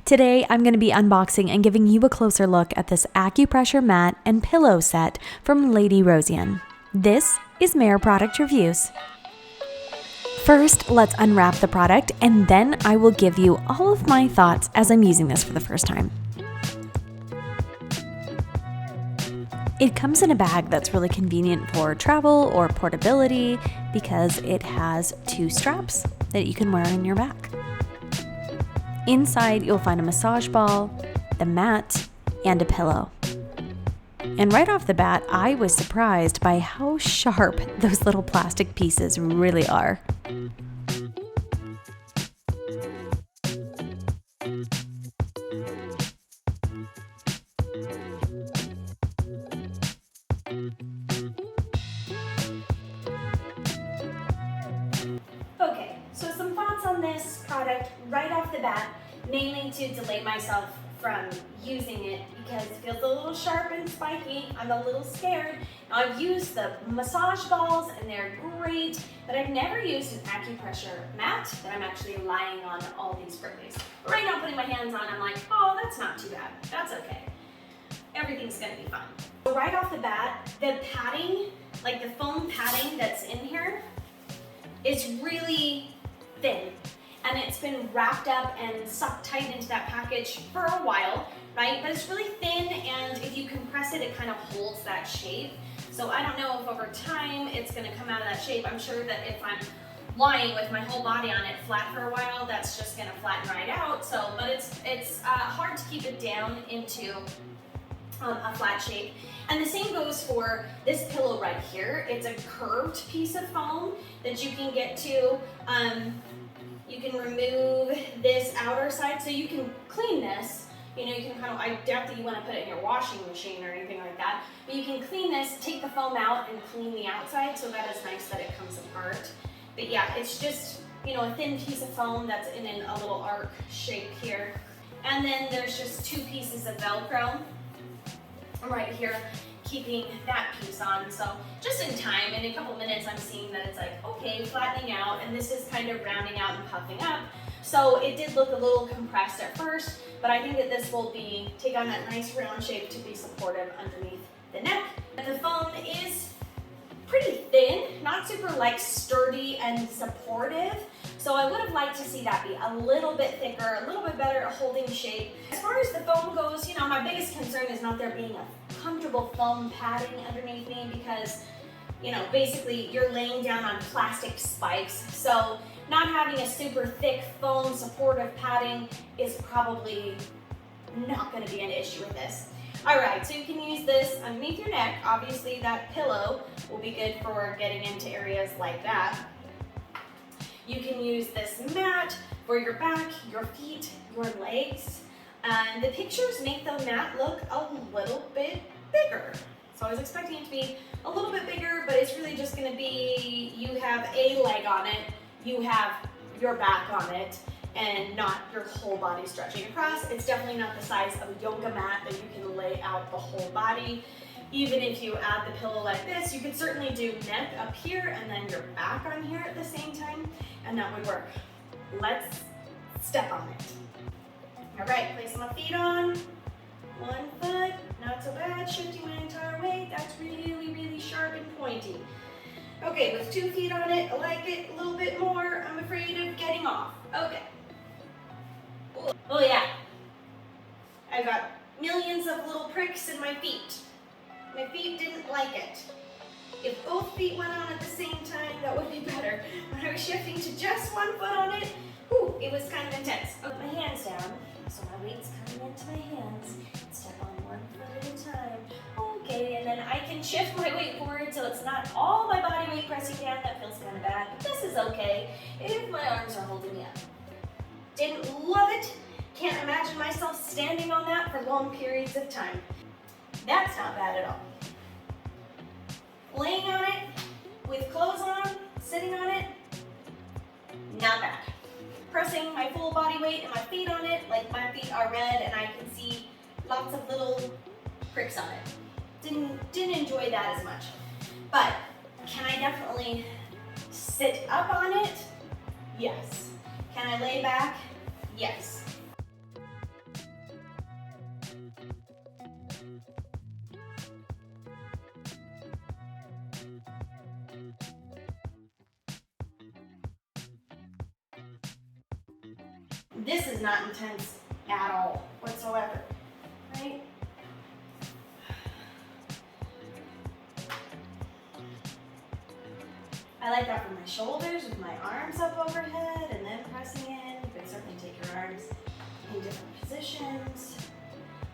Today, I'm going to be unboxing and giving you a closer look at this Acupressure mat and pillow set from LadyRosian. This is Mare Product Reviews. First, let's unwrap the product, and then I will give you all of my thoughts as I'm using this for the first time. It comes in a bag that's really convenient for travel or portability because it has two straps that you can wear in your back. Inside, you'll find a massage ball, the mat, and a pillow. And right off the bat, I was surprised by how sharp those little plastic pieces really are. Okay, so some thoughts on this product right off the bat, mainly to delay myself from using it because it feels a little sharp and spiky. I'm a little scared. Now, I've used the massage balls and they're great, but I've never used an acupressure mat that I'm actually lying on all these days. But right now, putting my hands on, I'm like, oh, that's not too bad. That's okay. Everything's gonna be fine. So right off the bat, the padding, like the foam padding that's in here, is really thin. And it's been wrapped up and sucked tight into that package for a while, right? But it's really thin, and if you compress it, it kind of holds that shape. So I don't know if over time it's gonna come out of that shape. I'm sure that if I'm lying with my whole body on it flat for a while, that's just gonna flatten right out. So, but it's hard to keep it down into a flat shape. And the same goes for this pillow right here. It's a curved piece of foam that you can get to. You can remove this outer side, so you can clean this. You know, you can kind of, I doubt that you want to put it in your washing machine or anything like that, but you can clean this, take the foam out and clean the outside, so that is nice that it comes apart. But yeah, it's just, you know, a thin piece of foam that's in a little arc shape here. And then there's just two pieces of Velcro right here, keeping that piece on. So just in time, in a couple minutes, I'm seeing that it's like, okay, flattening out, and this is kind of rounding out and puffing up. So it did look a little compressed at first, but I think that this will take on that nice round shape to be supportive underneath the neck. The foam is pretty thin, not super like sturdy and supportive. So I would have liked to see that be a little bit thicker, a little bit better at holding shape. As far as the foam goes, you know, my biggest concern is not there being a comfortable foam padding underneath me because, you know, basically you're laying down on plastic spikes. So not having a super thick foam supportive padding is probably not going to be an issue with this. All right, so you can use this underneath your neck. Obviously that pillow will be good for getting into areas like that. You can use this mat for your back, your feet, your legs. And the pictures make the mat look a little bit bigger. So I was expecting it to be a little bit bigger, but it's really just gonna be, you have a leg on it, you have your back on it, and not your whole body stretching across. It's definitely not the size of a yoga mat that you can lay out the whole body. Even if you add the pillow like this, you could certainly do neck up here and then your back on here at the same time, and that would work. Let's step on it. All right, place my feet on. One foot, not so bad, shifting my entire weight. That's really, really sharp and pointy. Okay, with 2 feet on it, I like it a little bit more. I'm afraid of getting off. Okay. Oh yeah. I've got millions of little pricks in my feet. My feet didn't like it. If both feet went on at the same time, that would be better. When I was shifting to just 1 foot on it, whew, it was kind of intense. Put my hands down, so my weight's coming into my hands. Step on 1 foot at a time. Okay, and then I can shift my weight forward so it's not all my body weight pressing down. That feels kind of bad, but this is okay if my arms are holding me up. Didn't love it. Can't imagine myself standing on that for long periods of time. That's not bad at all. Laying on it, with clothes on, sitting on it, not bad. Pressing my full body weight and my feet on it, like my feet are red and I can see lots of little pricks on it. Didn't enjoy that as much. But can I definitely sit up on it? Yes. Can I lay back? Yes. This is not intense at all whatsoever, right? I like that for my shoulders with my arms up overhead and then pressing in. You can certainly take your arms in different positions.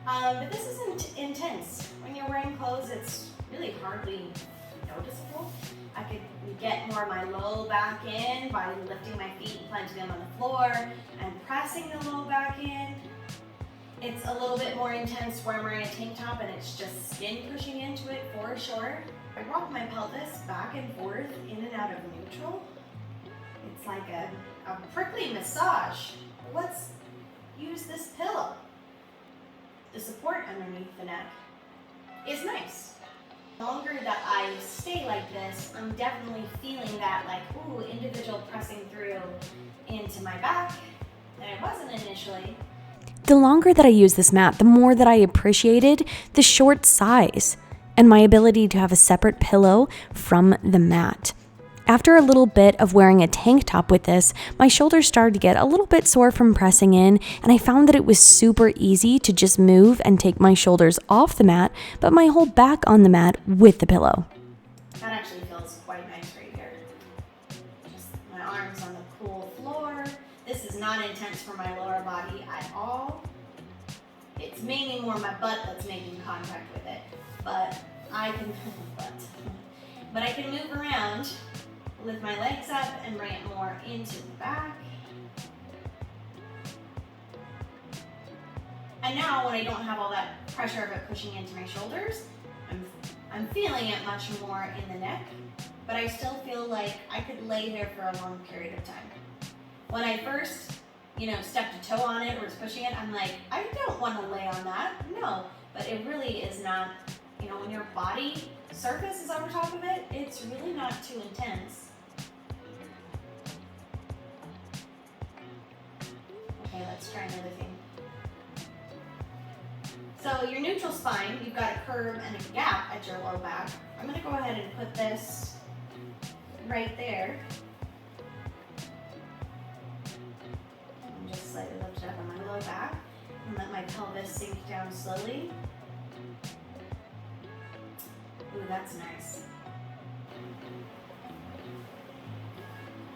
But this isn't intense. When you're wearing clothes, it's really hardly noticeable. I could get more of my low back in by lifting my feet and planting them on the floor and pressing the low back in. It's a little bit more intense where I'm wearing a tank top and it's just skin pushing into it for sure. I rock my pelvis back and forth in and out of neutral. It's like a prickly massage. Let's use this pillow. The support underneath the neck is nice. The longer that I stay like this, I'm definitely feeling that like, ooh, individual pressing through into my back than I wasn't initially. The longer that I use this mat, the more that I appreciated the short size and my ability to have a separate pillow from the mat. After a little bit of wearing a tank top with this, my shoulders started to get a little bit sore from pressing in, and I found that it was super easy to just move and take my shoulders off the mat, but my whole back on the mat with the pillow. That actually feels quite nice right here. Just my arms on the cool floor. This is not intense for my lower body at all. It's mainly more my butt that's making contact with it, but I can move around. Lift my legs up and bring it more into the back. And now when I don't have all that pressure of it pushing into my shoulders, I'm feeling it much more in the neck, but I still feel like I could lay there for a long period of time. When I first, stepped a toe on it or was pushing it, I'm like, I don't want to lay on that. No, but it really is not, when your body surface is over top of it, it's really not too intense. Okay, let's try another thing. So your neutral spine, you've got a curve and a gap at your low back. I'm going to go ahead and put this right there. And just slightly lift it up on my low back and let my pelvis sink down slowly. Ooh, that's nice.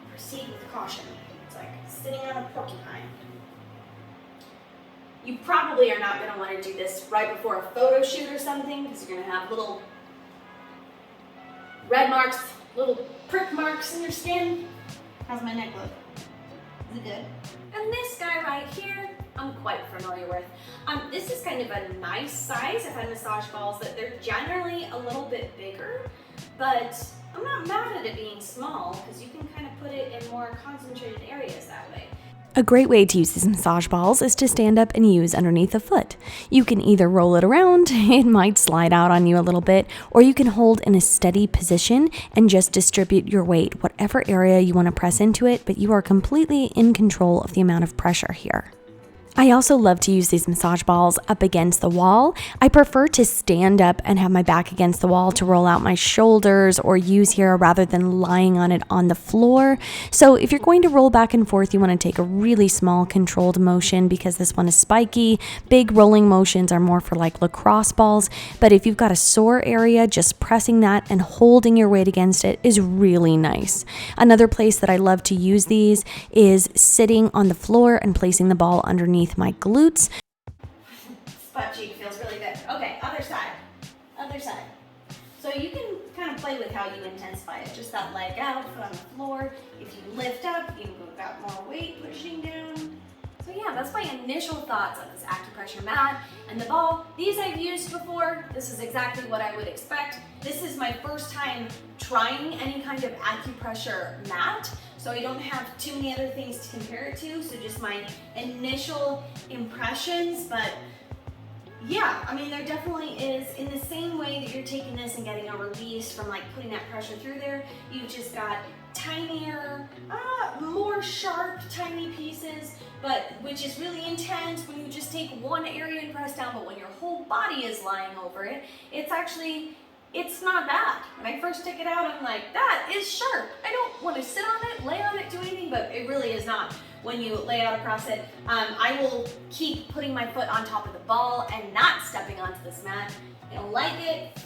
Proceed with caution. It's like sitting on a porcupine. You probably are not going to want to do this right before a photo shoot or something because you're going to have little red marks, little prick marks in your skin. How's my neck look? Is it good? And this guy right here, I'm quite familiar with. This is kind of a nice size. I've had massage balls that they're generally a little bit bigger, but I'm not mad at it being small because you can kind of put it in more concentrated areas that way. A great way to use these massage balls is to stand up and use underneath the foot. You can either roll it around, it might slide out on you a little bit, or you can hold in a steady position and just distribute your weight, whatever area you want to press into it, but you are completely in control of the amount of pressure here. I also love to use these massage balls up against the wall. I prefer to stand up and have my back against the wall to roll out my shoulders or use here rather than lying on it on the floor. So if you're going to roll back and forth, you want to take a really small controlled motion because this one is spiky. Big rolling motions are more for like lacrosse balls. But if you've got a sore area, just pressing that and holding your weight against it is really nice. Another place that I love to use these is sitting on the floor and placing the ball underneath my glutes. Butt cheek feels really good. Okay, other side. So you can kind of play with how you intensify it. Just that leg out, foot on the floor. If you lift up, you can got more weight pushing down. So yeah, that's my initial thoughts on this acupressure mat and the ball. These I've used before. This is exactly what I would expect. This is my first time trying any kind of acupressure mat. So I don't have too many other things to compare it to, so just my initial impressions, but yeah, I mean, there definitely is, in the same way that you're taking this and getting a release from like putting that pressure through there, you've just got tinier, more sharp, tiny pieces, but which is really intense when you just take one area and press down, but when your whole body is lying over it, it's actually it's not bad. When I first take it out, I'm like, that is sharp. I don't want to sit on it, lay on it, do anything, but it really is not. When you lay out across it, I will keep putting my foot on top of the ball and not stepping onto this mat. I don't like it.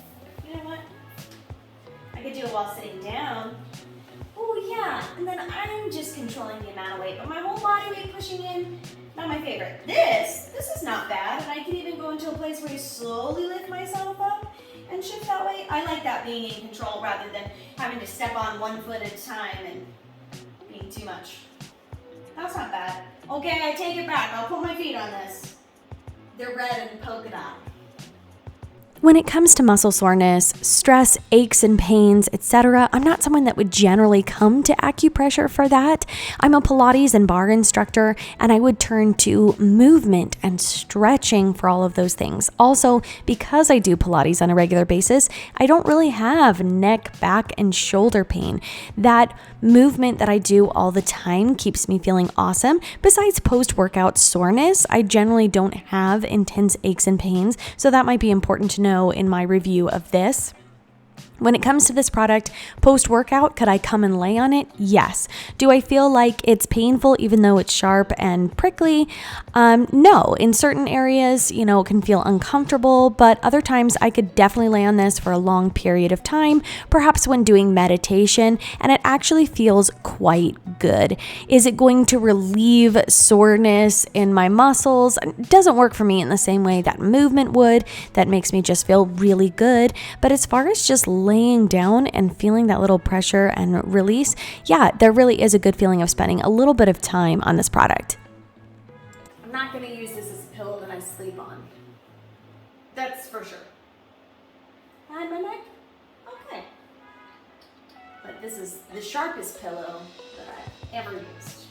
You know what? I could do it while sitting down. Oh yeah, and then I'm just controlling the amount of weight, but my whole body weight pushing in, not my favorite. This is not bad, and I can even go into a place where you slowly lift myself up and shift that way. I like that being in control rather than having to step on one foot at a time and being too much. That's not bad. Okay, I take it back. I'll put my feet on this. They're red and polka dot. When it comes to muscle soreness, stress, aches and pains, etc., I'm not someone that would generally come to acupressure for that. I'm a Pilates and bar instructor, and I would turn to movement and stretching for all of those things. Also, because I do Pilates on a regular basis, I don't really have neck, back, and shoulder pain. That movement that I do all the time keeps me feeling awesome. Besides post-workout soreness, I generally don't have intense aches and pains, so that might be important to know in my review of this. When it comes to this product, post-workout, could I come and lay on it? Yes. Do I feel like it's painful even though it's sharp and prickly? No. In certain areas, it can feel uncomfortable, but other times I could definitely lay on this for a long period of time, perhaps when doing meditation, and it actually feels quite good. Is it going to relieve soreness in my muscles? It doesn't work for me in the same way that movement would. That makes me just feel really good. But as far as just laying down and feeling that little pressure and release, yeah, there really is a good feeling of spending a little bit of time on this product. I'm not going to use this as a pillow that I sleep on. That's for sure. And my neck? Okay. But this is the sharpest pillow that I've ever used.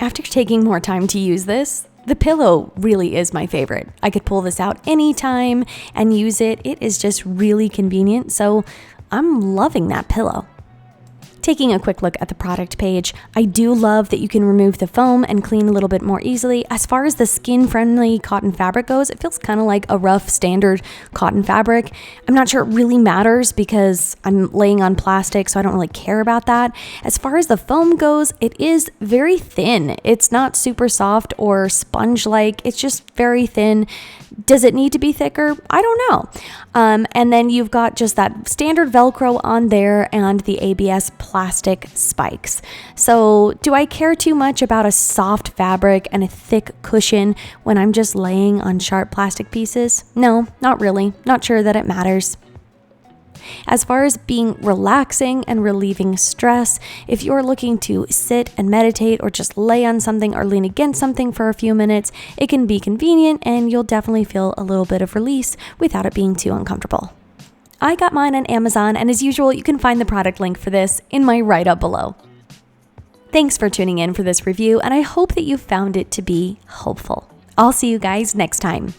After taking more time to use this, the pillow really is my favorite. I could pull this out anytime and use it. It is just really convenient, so I'm loving that pillow. Taking a quick look at the product page, I do love that you can remove the foam and clean a little bit more easily. As far as the skin-friendly cotton fabric goes, it feels kind of like a rough standard cotton fabric. I'm not sure it really matters because I'm laying on plastic, so I don't really care about that. As far as the foam goes, it is very thin. It's not super soft or sponge-like. It's just very thin. Does it need to be thicker? I don't know. And then you've got just that standard Velcro on there and the ABS plastic spikes. So do I care too much about a soft fabric and a thick cushion when I'm just laying on sharp plastic pieces? No, not really. Not sure that it matters. As far as being relaxing and relieving stress, if you're looking to sit and meditate or just lay on something or lean against something for a few minutes, it can be convenient and you'll definitely feel a little bit of release without it being too uncomfortable. I got mine on Amazon, and as usual, you can find the product link for this in my write-up below. Thanks for tuning in for this review, and I hope that you found it to be helpful. I'll see you guys next time.